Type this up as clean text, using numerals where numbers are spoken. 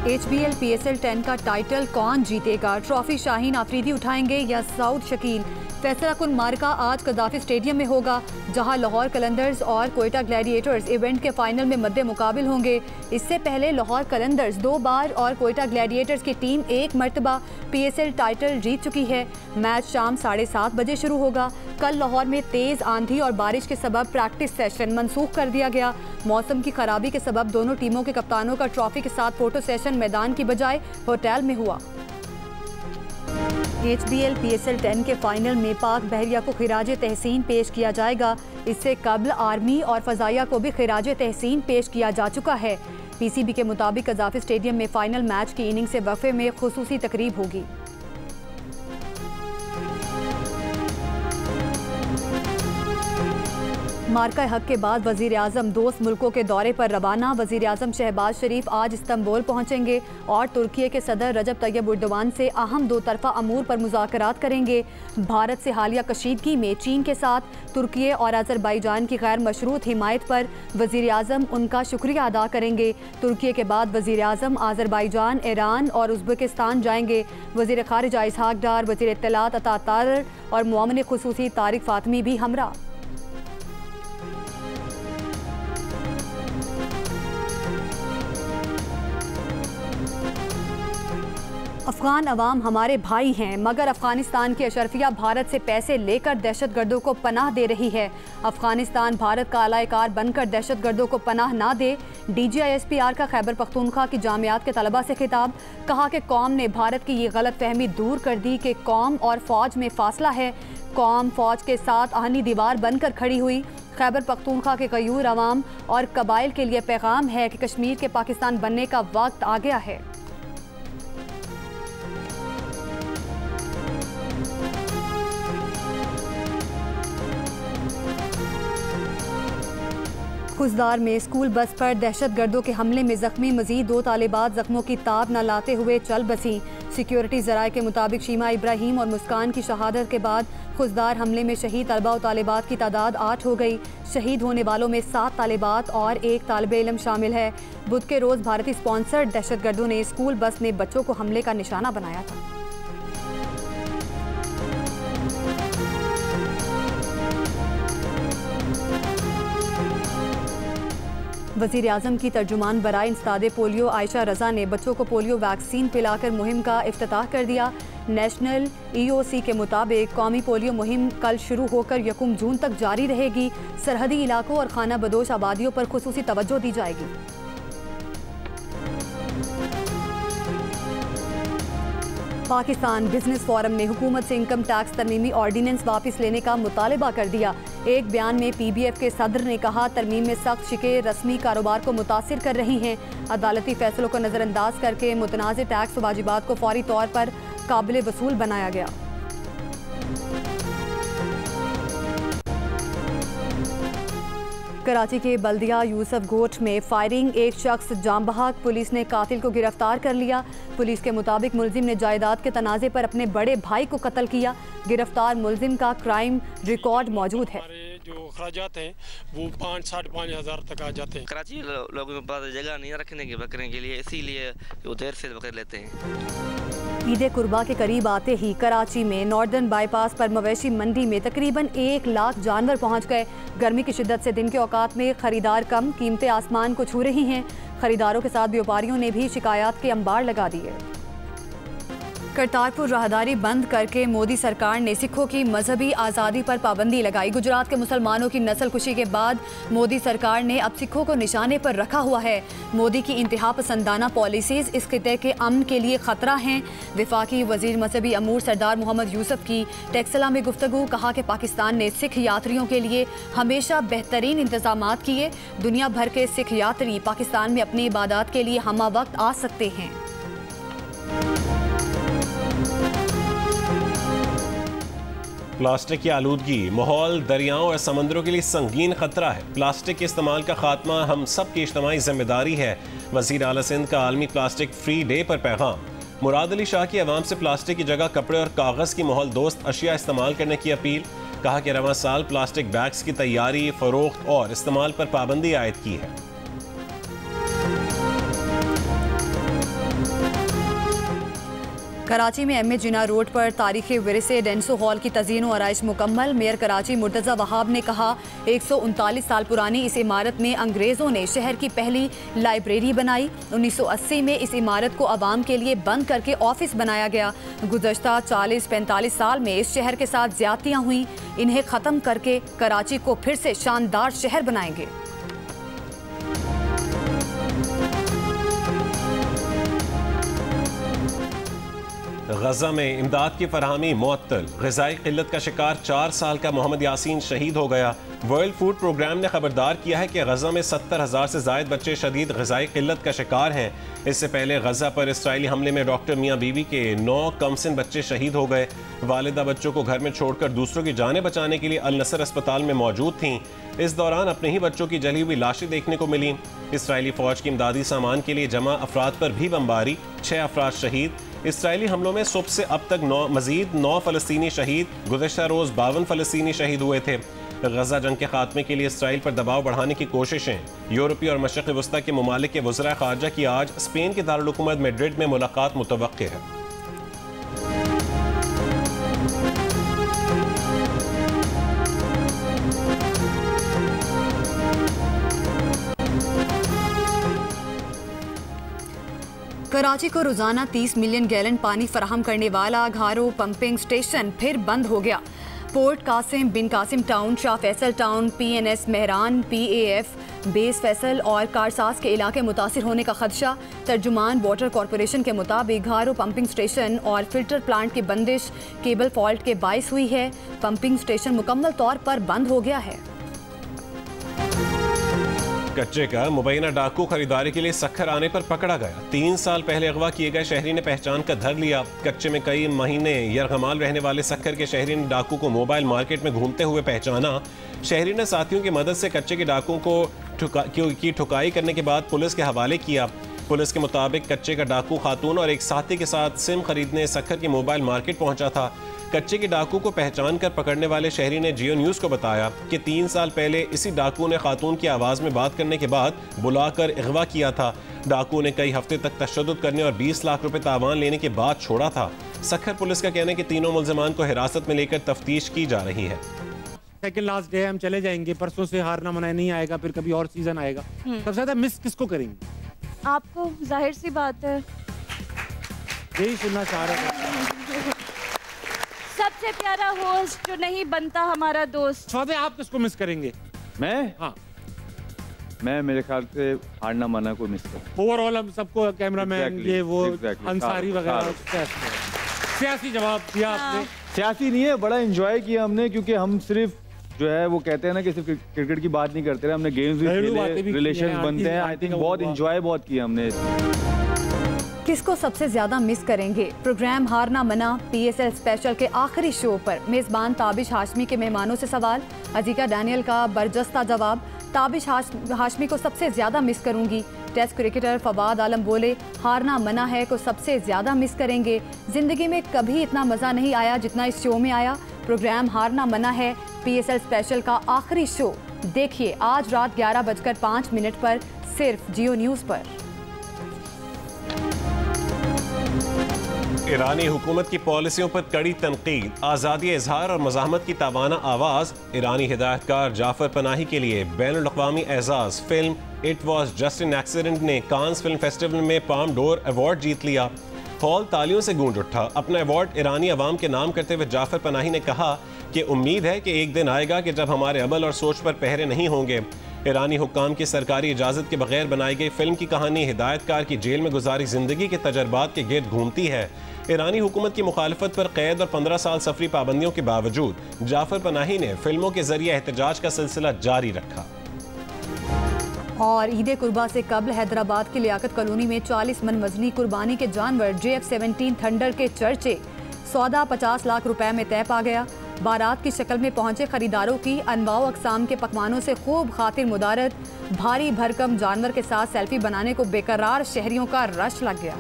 HBL PSL 10 का title कौन जीतेगा? ट्रॉफी शाहीन आफरीदी उठाएंगे या सऊद शकील? फैसला कुन मार्का आज कदाफी स्टेडियम में होगा, जहां लाहौर कलंदर्स और कोयटा ग्लैडिएटर्स इवेंट के फाइनल में मद्दे मुकाबिल होंगे। इससे पहले लाहौर कलंदर्स 2 बार और कोयटा ग्लैडिएटर्स की टीम 1 मरतबा PSL टाइटल जीत चुकी है। मैच शाम 7:30 बजे शुरू होगा। कल लाहौर में तेज़ आंधी और बारिश के सबब प्रैक्टिस सेशन मनसूख कर दिया गया। मौसम की खराबी के सबब दोनों टीमों के कप्तानों का ट्रॉफी के साथ फोटो सेशन मैदान की बजाय होटल में हुआ। HBL PSL 10 के फाइनल में पाक बहरिया को खिराज तहसीन पेश किया जाएगा। इससे कबल आर्मी और फ़ज़ाइया को भी खिराज तहसीन पेश किया जा चुका है। PCB के मुताबिक कज़ाफ़ी स्टेडियम में फाइनल मैच की इनिंग से वक़फ़े में खुसूसी तकरीब होगी। मार्का हक के बाद वज़ीर आज़म दोस्त मुल्कों के दौरे पर रवाना। वज़ीर आज़म शहबाज शरीफ आज इस्तांबुल पहुँचेंगे और तुर्की के सदर रजब तैयब एर्दोगान से अहम 2 तरफ़ा अमूर पर मुज़ाकरात करेंगे। भारत से हालिया कशीदगी में चीन के साथ तुर्की और अज़रबैजान की गैर मशरूत हिमायत पर वज़ीर आज़म उनका शुक्रिया अदा करेंगे। तुर्की के बाद वज़ीर आज़म अज़रबैजान, ईरान और उज़्बेकिस्तान जाएंगे। वज़ीर ख़ारिजा इसहाक डार, वज़ीर इत्तलात अता तारर और मुआविन ख़ुसूसी तारिक फ़ातमी भी हमरा। अफ़गान अवाम हमारे भाई हैं, मगर अफ़गानिस्तान की अशरफिया भारत से पैसे लेकर दहशतगर्दों को पनाह दे रही है। अफ़गानिस्तान भारत का अलायकार बनकर दहशतगर्दों को पनाह ना दे। DGISPR का खैबर पख्तूनख्वा की जामियात के तलबा से खिताब। कहा कि कौम ने भारत की ये गलत फहमी दूर कर दी कि कौम और फ़ौज में फासला है। कौम फ़ौज के साथ आहनी दीवार बनकर खड़ी हुई। खैबर पख्तूनख्वा के गयूर अवाम और कबाइल के लिए पैगाम है कि कश्मीर के पाकिस्तान बनने का वक्त आ गया है। खुजदार में स्कूल बस पर दहशतगर्दों के हमले में जख्मी मजीद 2 तालिबात जख्मों की ताब न लाते हुए चल बसी। सिक्योरिटी ज़राए के मुताबिक शीमा इब्राहिम और मुस्कान की शहादत के बाद खुजदार हमले में शहीद तलबा और तालिबात की तादाद 8 हो गई। शहीद होने वालों में 7 तालिबात और 1 तालिब इल्म शामिल है। बुध के रोज़ भारतीय स्पॉन्सर्ड दहशतगर्दों ने स्कूल बस में बच्चों को हमले का निशाना बनाया था। वज़ीर आज़म की तर्जुमान बराए इंसदादे पोलियो आयशा रज़ा ने बच्चों को पोलियो वैक्सीन पिलाकर मुहिम का इफ्तिताह कर दिया। नेशनल EOC के मुताबिक कौमी पोलियो मुहिम कल शुरू होकर 1 जून तक जारी रहेगी। सरहदी इलाकों और खाना बदोश आबादियों पर खुसूसी तवज्जो दी जाएगी। पाकिस्तान बिजनेस फोरम ने हुकूमत से इनकम टैक्स तरमीमी ऑर्डीनेंस वापस लेने का मुतालबा कर दिया। एक बयान में PBF के सदर ने कहा, तरमीम में सख्त शिकें रस्मी कारोबार को मुतासिर कर रही हैं। अदालती फैसलों को नज़रअंदाज करके मुतनाज़ टैक्स वाजिबात को फौरी तौर पर काबिल वसूल बनाया गया। कराची के बल्दिया यूसुफ गोट में फायरिंग, एक शख्स जाम बहक। पुलिस ने कातिल को गिरफ्तार कर लिया। पुलिस के मुताबिक मुलजिम ने जायदाद के तनाज़े पर अपने बड़े भाई को कत्ल किया। गिरफ्तार मुलजिम का क्राइम रिकॉर्ड मौजूद है। जो खर्चात हैं वो 5-5.5 हज़ार तक आ जाते हैं। कराची लोगों के पास जगह नहीं रखने के बकरे के लिए, इसीलिए वो देर से बकरे लेते हैं। ईद कुर्बा के करीब आते ही कराची में नॉर्दर्न बाईपास पर मवेशी मंडी में तकरीबन 1 लाख जानवर पहुंच गए। गर्मी की शिद्दत से दिन के औकात में खरीदार कम, कीमतें आसमान को छू रही हैं। खरीदारों के साथ व्यापारियों ने भी शिकायत के अंबार लगा दिए। करतारपुर राहदारी बंद करके मोदी सरकार ने सिखों की मजहबी आज़ादी पर पाबंदी लगाई। गुजरात के मुसलमानों की नस्ल कुशी के बाद मोदी सरकार ने अब सिखों को निशाने पर रखा हुआ है। मोदी की इंतहा पसंदाना पॉलिसीज़ इस खिते के अमन के लिए ख़तरा हैं। वफाकी वज़ीर मजहबी अमूर सरदार मोहम्मद यूसुफ की टेक्सला में गुफ्तगू। कहा कि पाकिस्तान ने सिख यात्रियों के लिए हमेशा बेहतरीन इंतज़ामात किए। दुनिया भर के सिख यात्री पाकिस्तान में अपनी इबादत के लिए हमा वक्त आ सकते हैं। प्लास्टिक की आलूदगी माहौल, दरियाओं और समंदरों के लिए संगीन खतरा है। प्लास्टिक के इस्तेमाल का खात्मा हम सब की इज्तिमाई जिम्मेदारी है। वज़ीर आला सिंध का आलमी प्लास्टिक फ्री डे पर पैगाम। मुराद अली शाह की अवाम से प्लास्टिक की जगह कपड़े और कागज़ की माहौल दोस्त अशिया इस्तेमाल करने की अपील। कहा कि रवां साल प्लास्टिक बैग्स की तैयारी, फरोख्त और इस्तेमाल पर पाबंदी आयद की है। कराची में एम ए जिना रोड पर तारीखी विरसे डेंसो हॉल की तज़ीन व आराइश मुकम्मल। मेयर कराची मुर्तज़ा वहाब ने कहा 139 साल पुरानी इस इमारत में अंग्रेज़ों ने शहर की पहली लाइब्रेरी बनाई। 1980 में इस इमारत को आवाम के लिए बंद करके ऑफिस बनाया गया। गुज़श्ता 40-45 साल में इस शहर के साथ ज़्यादतियाँ हुई। इन्हें ख़त्म करके कराची को फिर से शानदार शहर बनाएंगे। गजा में इमदाद की फरहमी मुअत्तल। ग़िज़ाई क़िल्लत का शिकार 4 साल का मोहम्मद यासीन शहीद हो गया। वर्ल्ड फूड प्रोग्राम ने खबरदार किया है कि गजा में 70,000 से ज़ायद बच्चे शदीद ग़िज़ाई क़िल्लत का शिकार हैं। इससे पहले गजा पर इसराइली हमले में डॉक्टर मियाँ बीवी के 9 कमसिन बच्चे शहीद हो गए। वालिदा बच्चों को घर में छोड़कर दूसरों की जानें बचाने के लिए अल नसर अस्पताल में मौजूद थीं। इस दौरान अपने ही बच्चों की जली हुई लाशें देखने को मिली। इसराइली फ़ौज की इमदादी सामान के लिए जमा अफराद पर भी बमबारी, 6 अफराद शहीद। इसराइली हमलों में सुबह से अब तक मज़ीद 9 फ़लस्तीनी शहीद। गुज़श्ता रोज़ 52 फ़लस्तीनी शहीद हुए थे। गजा जंग के खात्मे के लिए इसराइल पर दबाव बढ़ाने की कोशिशें। यूरोपीय और मशरिक़ वस्ता के ममालिक के वज़राए ख़ारजा की आज स्पेन के दारुल हुकूमत मैड्रिड में मुलाकात मुतवक्के है। कराची को रोजाना 30 मिलियन गैलन पानी फराहम करने वाला घारो पंपिंग स्टेशन फिर बंद हो गया। Port Qasim, Bin Qasim town, Shah Faisal town, PNS Mehran, PAF base Faisal और कारसास के इलाके मुतासिर होने का खदशा। तर्जुमान वाटर कॉरपोरेशन के मुताबिक घारो पंपिंग स्टेशन और फिल्टर प्लांट की बंदिश केबल फॉल्ट के बाइस हुई है। पंपिंग स्टेशन मुकम्मल तौर पर बंद हो गया है। कच्चे का मुबैना डाकू खरीदारी के लिए सक्खर आने पर पकड़ा गया। 3 साल पहले अगवा किए गए शहरी ने पहचान कर धर लिया। कच्चे में कई महीने यरगमाल रहने वाले सक्खर के शहरी ने डाकू को मोबाइल मार्केट में घूमते हुए पहचाना। शहरी ने साथियों की मदद से कच्चे के डाकू को ठुकाई करने के बाद पुलिस के हवाले किया। पुलिस के मुताबिक कच्चे का डाकू खातून और एक साथी के साथ सिम खरीदने सक्खर की मोबाइल मार्केट पहुंचा था। कच्चे के डाकू को पहचान कर पकड़ने वाले शहरी ने जियो न्यूज़ को बताया कि 3 साल पहले इसी डाकू ने खातून की आवाज़ में बात करने के बाद बुलाकर अगवा किया था। डाकू ने कई हफ्ते तक तशद्दुद करने और 20 लाख रुपए तावान लेने के बाद छोड़ा था। सक्खर पुलिस का कहना है कि तीनों मुल्ज़िमान को हिरासत में लेकर तफ्तीश की जा रही है। सेकंड लास्ट डे हम चले जाएंगे, परसों से हारना मनाया नहीं आएगा, फिर कभी और सीजन आएगा। सबसे ज्यादा मिस किसको करेंगे? आपको, जाहिर सी बात है, यही सुनना चाह रहे थे। सबसे प्यारा होस्ट जो नहीं बनता हमारा दोस्त। स्वादे, आप किसको मिस करेंगे? मैं? हाँ, मैं मेरे ख्याल से हारना माना को मिस कर। ओवरऑल हम सबको कैमरामैन ये वो अंसारी वगैरह। सियासी जवाब दिया आपने। सियासी नहीं है, बड़ा एंजॉय किया हमने, क्योंकि हम सिर्फ जो है वो कहते हैं ना कि सिर्फ क्रिकेट की बात नहीं करते रहे, हमने गेम्स भी खेले, रिलेशन बनते हैं। आई थिंक बहुत एंजॉय बहुत किया हमने। किसको सबसे ज्यादा मिस करेंगे? प्रोग्राम हारना मना PSL स्पेशल के आखिरी शो पर मेजबान ताबिश हाशमी के मेहमानों से सवाल। अजीका डैनियल का बरजस्ता जवाब। ताबिश हाशमी को सबसे ज्यादा मिस करूंगी। टेस्ट क्रिकेटर फवाद आलम बोले हारना मना है को सबसे ज्यादा मिस करेंगे। जिंदगी में कभी इतना मजा नहीं आया जितना इस शो में आया। प्रोग्राम हारना मना है PSL स्पेशल का आखिरी शो देखिए आज रात 11:05 पर सिर्फ जियो न्यूज़ पर। ईरानी हुकूमत की पॉलिसियों पर कड़ी तनकीद। आज़ादी इजहार और मज़ाहमत की तावाना आवाज़। ईरानी हिदायतकार जाफर पनाही के लिए बैनुल अक़वामी एजाज़। Film it was just an accident ने कांस फिल्म फेस्टिवल में पाम डोर अवार्ड जीत लिया। हॉल तालियों से गूंज उठा। अपना अवार्ड ईरानी अवाम के नाम करते हुए जाफर पनाही ने कहा कि उम्मीद है कि एक दिन आएगा कि जब हमारे अमल और सोच पर पहरे नहीं होंगे। ईरानी हुक्काम की सरकारी इजाज़त के बगैर बनाई गई फिल्म की कहानी हिदायतकार की जेल में गुजारी जिंदगी के तजर्बात के गिर्द घूमती है। ईरानी हुकूमत की मुखालफत पर कैद और 15 साल सफरी पाबंदियों के बावजूद जाफर पनाही ने फिल्मों के जरिए एहतजाज का सिलसिला जारी रखा। और ईद कुर्बा से कबल हैदराबाद की लियाकत कॉलोनी में 40 मन वजनी कुर्बानी के जानवर JF-17 थंडर के चर्चे। सौदा 50 लाख रुपए में तय पा गया। बारात की शक्ल में पहुंचे खरीदारों की अनवाओ अकसाम के पकवानों से खूब खातिर मुदारत। भारी भरकम जानवर के साथ सेल्फी बनाने को बेकरार शहरियों का रश लग गया।